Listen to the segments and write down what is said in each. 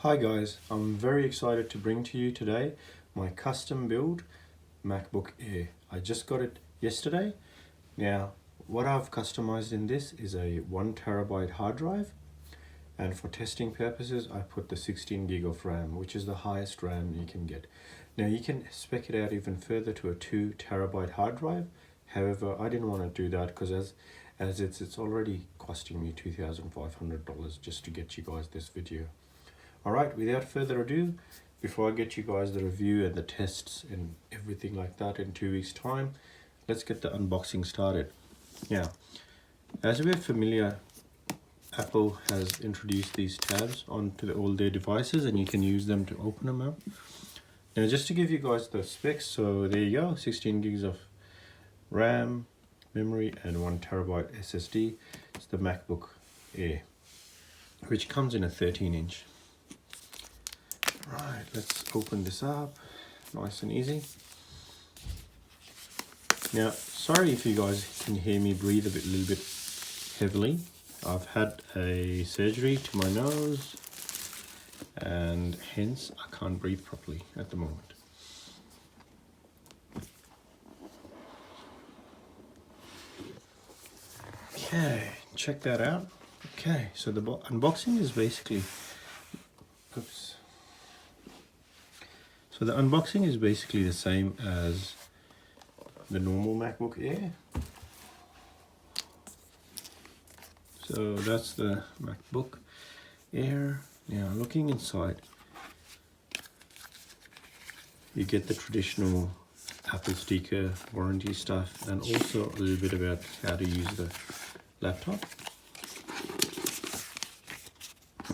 Hi guys, I'm very excited to bring to you today my custom build MacBook Air. I just got it yesterday. Now what I've customized in this is a 1TB hard drive, and for testing purposes I put the 16 gig of RAM, which is the highest RAM you can get. Now you can spec it out even further to a 2TB hard drive. However, I didn't want to do that because as it's already costing me $2,500 just to get you guys this video. Alright, without further ado, before I get you guys the review and the tests and everything like that in 2 weeks time, let's get the unboxing started. Now, as we're familiar, Apple has introduced these tabs onto all their devices and you can use them to open them up. Now just to give you guys the specs, so there you go, 16 gigs of RAM, memory and 1TB SSD. It's the MacBook Air, which comes in a 13-inch. Right, let's open this up, nice and easy. Now, sorry if you guys can hear me breathe a little bit heavily. I've had a surgery to my nose and hence I can't breathe properly at the moment. Okay, check that out. Okay, so the unboxing is basically, So the unboxing is basically the same as the normal MacBook Air. So that's the MacBook Air. Now looking inside, you get the traditional Apple sticker, warranty stuff, and also a little bit about how to use the laptop.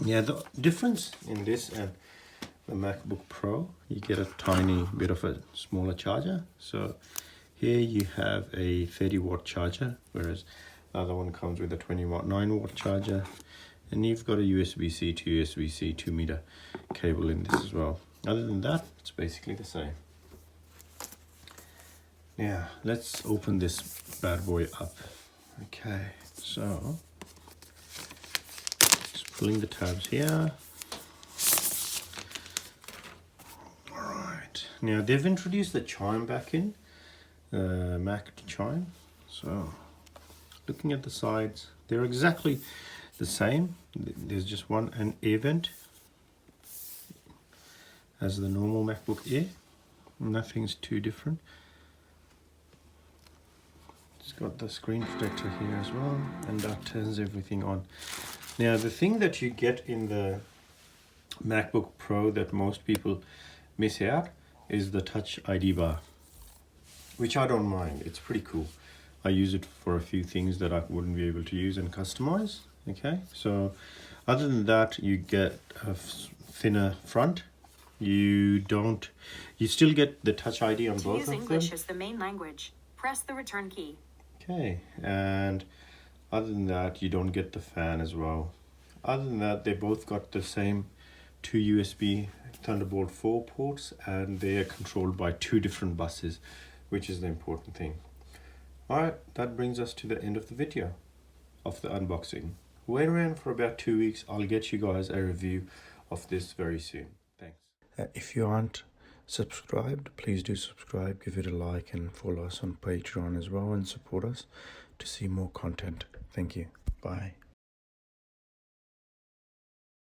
Yeah, the difference in this and the MacBook Pro, you get a tiny bit of a smaller charger. So here you have a 30-watt charger, whereas the other one comes with a 20-watt 9-watt charger, and you've got a USB-C to USB-C 2-meter cable in this as well. Other than that, it's basically the same. Now let's open this bad boy up. Okay, so just pulling the tabs here. Now they've introduced the chime back in, Mac chime. So looking at the sides, they're exactly the same. There's just an air vent as the normal MacBook Air. Nothing's too different. It's got the screen protector here as well, and that turns everything on. Now the thing that you get in the MacBook Pro that most people miss out is the Touch ID bar, which I don't mind. It's pretty cool. I use it for a few things that I wouldn't be able to use and customize. Okay, so other than that, you get a thinner front. You still get the Touch ID on both of them. To use English as the main language, press the return key. Okay, and other than that, you don't get the fan as well. Other than that, they both got the same 2 USB Thunderbolt 4 ports, and they are controlled by 2 different buses, which is the important thing. Alright, that brings us to the end of the video of the unboxing. Wait around for about 2 weeks. I'll get you guys a review of this very soon. Thanks. If you aren't subscribed, please do subscribe, give it a like, and follow us on Patreon as well, and support us to see more content. Thank you. Bye.